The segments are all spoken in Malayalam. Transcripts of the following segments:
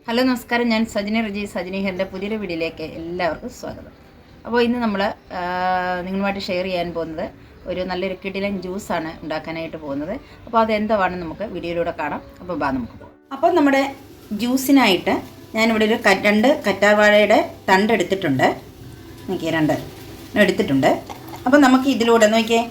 ഹലോ നമസ്കാരം, ഞാൻ സജിനി റജി. സജിനി ഹെറിൻ്റെ പുതിയൊരു വീഡിയോയിലേക്ക് എല്ലാവർക്കും സ്വാഗതം. അപ്പോൾ ഇന്ന് നമ്മൾ നിങ്ങളുമായിട്ട് ഷെയർ ചെയ്യാൻ പോകുന്നത് ഒരു നല്ലൊരു കിടിലൻ ജ്യൂസാണ് ഉണ്ടാക്കാനായിട്ട് പോകുന്നത്. അപ്പോൾ അതെന്താണെന്ന് നമുക്ക് വീഡിയോയിലൂടെ കാണാം. അപ്പോൾ നമുക്ക് പോകാം. അപ്പോൾ നമ്മുടെ ജ്യൂസിനായിട്ട് ഞാനിവിടെ ഒരു രണ്ട് കറ്റാർവാഴയുടെ തണ്ട് എടുത്തിട്ടുണ്ട്. നോക്കിയേ, രണ്ട് എടുത്തിട്ടുണ്ട്. അപ്പോൾ നമുക്ക് ഇതിലൂടെ നോക്കിയേ,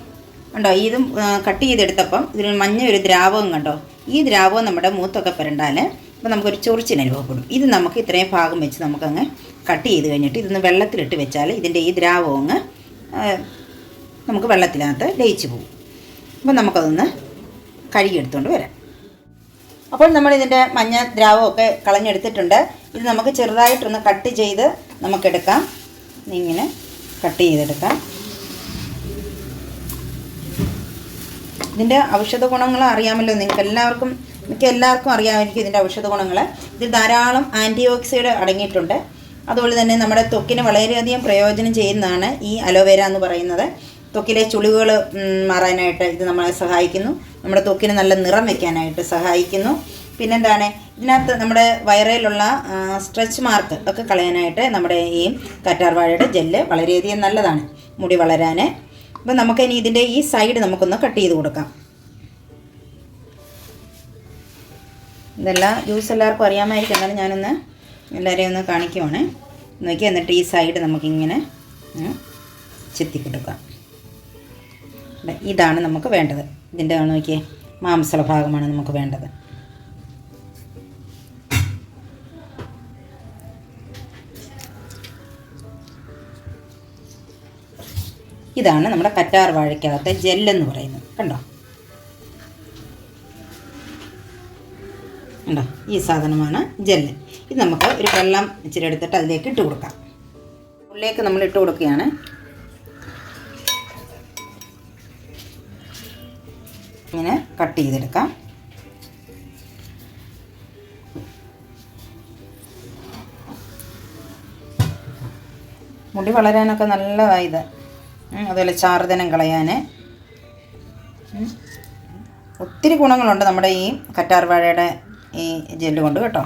കണ്ടോ, ഇതും കട്ട് ചെയ്തെടുത്തപ്പം ഇതിൽ മഞ്ഞ ഒരു ദ്രാവകം കണ്ടോ. ഈ ദ്രാവകം നമ്മുടെ മൂത്തൊക്കെ പുരണ്ടാൽ അപ്പോൾ നമുക്കൊരു ചൊറിച്ചിന് അനുഭവപ്പെടും. ഇത് നമുക്ക് ഇത്രയും ഭാഗം വെച്ച് നമുക്കങ്ങ് കട്ട് ചെയ്ത് കഴിഞ്ഞിട്ട് ഇതൊന്ന് വെള്ളത്തിലിട്ട് വെച്ചാൽ ഇതിൻ്റെ ഈ ദ്രാവകം അങ്ങ് നമുക്ക് വെള്ളത്തിനകത്ത് ലയിച്ച് പോകും. അപ്പോൾ നമുക്കതൊന്ന് കഴുകിയെടുത്തുകൊണ്ട് വരാം. അപ്പോൾ നമ്മളിതിൻ്റെ മഞ്ഞ ദ്രാവകമൊക്കെ കളഞ്ഞെടുത്തിട്ടുണ്ട്. ഇത് നമുക്ക് ചെറുതായിട്ടൊന്ന് കട്ട് ചെയ്ത് നമുക്കെടുക്കാം. ഇങ്ങനെ കട്ട് ചെയ്തെടുക്കാം. ഇതിൻ്റെ ഔഷധ ഗുണങ്ങൾ അറിയാമല്ലോ നിങ്ങൾക്ക് എല്ലാവർക്കും അറിയാമായിരിക്കും ഇതിൻ്റെ ഔഷധ ഗുണങ്ങൾ. ഇതിൽ ധാരാളം ആൻറ്റി ഓക്സിഡൻ്റ് അടങ്ങിയിട്ടുണ്ട്. അതുപോലെ തന്നെ നമ്മുടെ ത്വക്കിന് വളരെയധികം പ്രയോജനം ചെയ്യുന്നതാണ് ഈ അലോവേര എന്ന് പറയുന്നത്. ത്വക്കിലെ ചുളിവുകൾ മാറാനായിട്ട് ഇത് നമ്മളെ സഹായിക്കുന്നു. നമ്മുടെ ത്വക്കിന് നല്ല നിറം വയ്ക്കാനായിട്ട് സഹായിക്കുന്നു. പിന്നെന്താണ്, ഇതിനകത്ത് നമ്മുടെ വയറിലുള്ള സ്ട്രെച്ച് മാർക്ക് ഒക്കെ കളയാനായിട്ട് നമ്മുടെ ഈ കറ്റാർവാഴയുടെ ജെല്ല് വളരെയധികം നല്ലതാണ് മുടി വളരാൻ. അപ്പോൾ നമുക്കിനി ഇതിൻ്റെ ഈ സൈഡ് നമുക്കൊന്ന് കട്ട് ചെയ്ത് കൊടുക്കാം. ഇതെല്ലാം ജ്യൂസ് എല്ലാവർക്കും അറിയാമായിരിക്കും, എന്നാലും ഞാനൊന്ന് എല്ലാവരെയും ഒന്ന് കാണിക്കുവാണ്. നോക്കി, എന്നിട്ട് ഈ സൈഡ് നമുക്കിങ്ങനെ ചെത്തി കൊടുക്കാം. ഇതാണ് നമുക്ക് വേണ്ടത്. ഇതിൻ്റെ നോക്കിയേ, മാംസള ഭാഗമാണ് നമുക്ക് വേണ്ടത്. ഇതാണ് നമ്മുടെ കറ്റാർവാഴയ്ക്കകത്തെ ജെല്ലെന്ന് പറയുന്നത്. കണ്ടോ കണ്ടോ, ഈ സാധനമാണ് ജെല്ല്. ഇത് നമുക്ക് ഒരു വെള്ളം ഇച്ചിരി എടുത്തിട്ട് അതിലേക്ക് ഇട്ട് കൊടുക്കാം. ഉള്ളിലേക്ക് നമ്മൾ ഇട്ട് കൊടുക്കുകയാണ്. ഇങ്ങനെ കട്ട് ചെയ്തെടുക്കാം. മുടി വളരാനൊക്കെ നല്ലതായത്. അതുപോലെ ചാർദനം കളയാൻ ഒത്തിരി ഗുണങ്ങളുണ്ട് നമ്മുടെ ഈ കറ്റാർവാഴയുടെ ഈ ജെല്ല് കൊണ്ട് കേട്ടോ.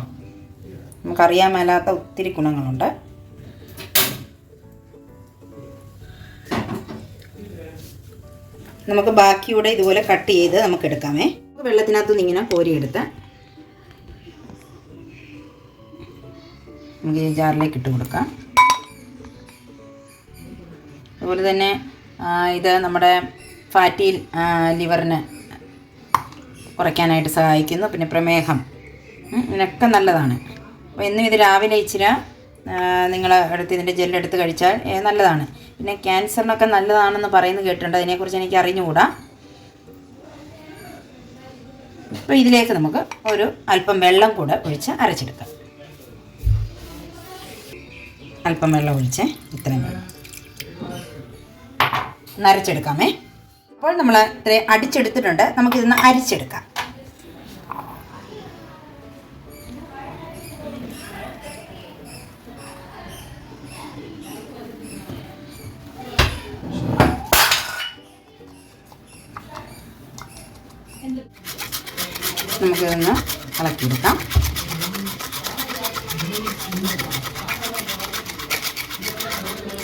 നമുക്കറിയാൻ മേലാത്ത ഒത്തിരി ഗുണങ്ങളുണ്ട്. നമുക്ക് ബാക്കിയൂടെ ഇതുപോലെ കട്ട് ചെയ്ത് നമുക്ക് എടുക്കാമേ. വെള്ളത്തിനകത്തുനിന്ന് ഇങ്ങനെ കോരിയെടുത്ത് നമുക്ക് ഈ ജാറിലേക്ക് ഇട്ട് കൊടുക്കാം. അതുപോലെ തന്നെ ഇത് നമ്മുടെ ഫാറ്റി ലിവറിന് കുറയ്ക്കാനായിട്ട് സഹായിക്കുന്നു. പിന്നെ പ്രമേഹം, ഇതിനൊക്കെ നല്ലതാണ്. അപ്പോൾ എന്നും ഇത് രാവിലെ ഇച്ചിരി നിങ്ങൾ എടുത്ത് ഇതിൻ്റെ ജെല്ലെടുത്ത് കഴിച്ചാൽ നല്ലതാണ്. പിന്നെ ക്യാൻസറിനൊക്കെ നല്ലതാണെന്ന് പറയുന്നത് കേട്ടിട്ടുണ്ട്. അതിനെക്കുറിച്ച് എനിക്ക് അറിഞ്ഞുകൂടാ. അപ്പോൾ ഇതിലേക്ക് നമുക്ക് ഒരു അല്പം വെള്ളം കൂടെ ഒഴിച്ച് അരച്ചെടുക്കാം. അല്പം വെള്ളം ഒഴിച്ച് ഇത്രയും വെള്ളം നരച്ചെടുക്കാമേ. അപ്പോൾ നമ്മൾ ഇത്രയും അടിച്ചെടുത്തിട്ടുണ്ട്. നമുക്കിതൊന്ന് അരിച്ചെടുക്കാം. നമുക്കിതൊന്ന് ഇളക്കിയെടുക്കാം.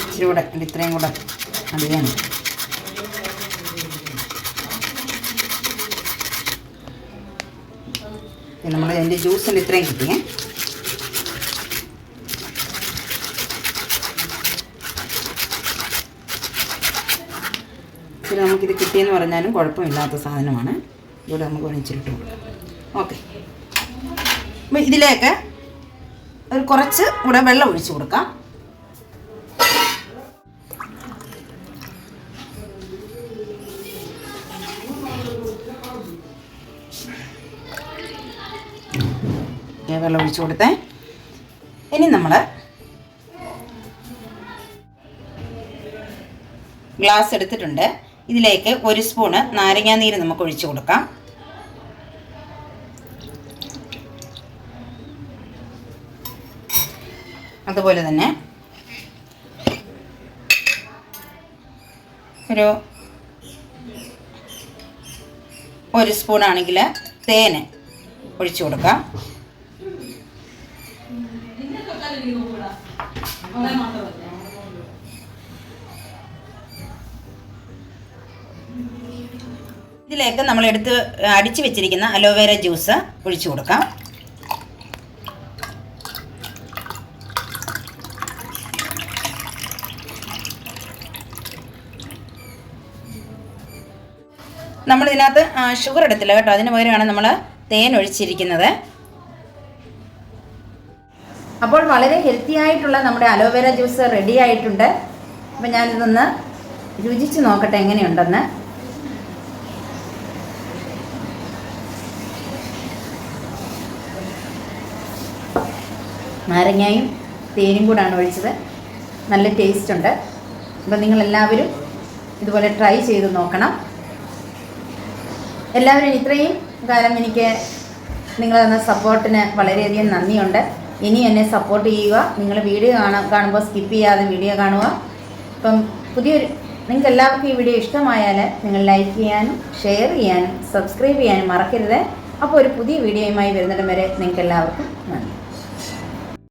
ഇച്ചിരി കൂടെ ഇത്രയും കൂടെ അധികം. നമ്മൾ അതിൻ്റെ ജ്യൂസിൽ ഇത്രയും കിട്ടിയേ. പിന്നെ നമുക്കിത് കിട്ടിയെന്ന് പറഞ്ഞാലും കുഴപ്പമില്ലാത്ത സാധനമാണ്. ഇവിടെ നമുക്ക് ഒഴിച്ചിട്ട് കൊടുക്കാം. ഓക്കെ, അപ്പോൾ ഇതിലേക്ക് ഒരു കുറച്ച് കൂടെ വെള്ളം ഒഴിച്ച് കൊടുക്കാം. വെള്ളം ഒഴിച്ച് കൊടുത്തേ. ഇനി നമ്മൾ ഗ്ലാസ് എടുത്തിട്ടുണ്ട്. ഇതിലേക്ക് ഒരു സ്പൂണ് നാരങ്ങാനീര് നമുക്ക് ഒഴിച്ച് കൊടുക്കാം. അതുപോലെ തന്നെ ഒരു സ്പൂണാണെങ്കിൽ തേന് ഒഴിച്ചു കൊടുക്കാം. ഇതിലേക്ക് നമ്മളെടുത്ത് അടിച്ചു വെച്ചിരിക്കുന്ന അലോവേര ജ്യൂസ് ഒഴിച്ചു കൊടുക്കാം. നമ്മളിതിനകത്ത് ഷുഗർ എടുത്തില്ല കേട്ടോ, അതിന് പകരമാണ് നമ്മൾ തേൻ ഒഴിച്ചിരിക്കുന്നത്. അപ്പോൾ വളരെ ഹെൽത്തി ആയിട്ടുള്ള നമ്മുടെ അലോവേര ജ്യൂസ് റെഡി ആയിട്ടുണ്ട്. അപ്പം ഞാനിതൊന്ന് രുചിച്ച് നോക്കട്ടെ എങ്ങനെയുണ്ടെന്ന്. നാരങ്ങയും തേനും കൂടാണ് ഒഴിച്ചത്. നല്ല ടേസ്റ്റ് ഉണ്ട്. അപ്പം നിങ്ങളെല്ലാവരും ഇതുപോലെ ട്രൈ ചെയ്ത് നോക്കണം. എല്ലാവരും ഇത്രയും കാലം എനിക്ക് നിങ്ങൾ തന്ന സപ്പോർട്ടിന് വളരെയധികം നന്ദിയുണ്ട്. ഇനി എന്നെ സപ്പോർട്ട് ചെയ്യുക. നിങ്ങൾ വീഡിയോ കാണുമ്പോൾ സ്കിപ്പ് ചെയ്യാതെ വീഡിയോ കാണുക. അപ്പം നിങ്ങൾക്ക് എല്ലാവർക്കും ഈ വീഡിയോ ഇഷ്ടമായാൽ നിങ്ങൾ ലൈക്ക് ചെയ്യാനും ഷെയർ ചെയ്യാനും സബ്സ്ക്രൈബ് ചെയ്യാനും മറക്കരുത്. അപ്പോൾ ഒരു പുതിയ വീഡിയോയുമായി വരുന്നിടം വരെ നിങ്ങൾക്ക് എല്ലാവർക്കും നന്ദി.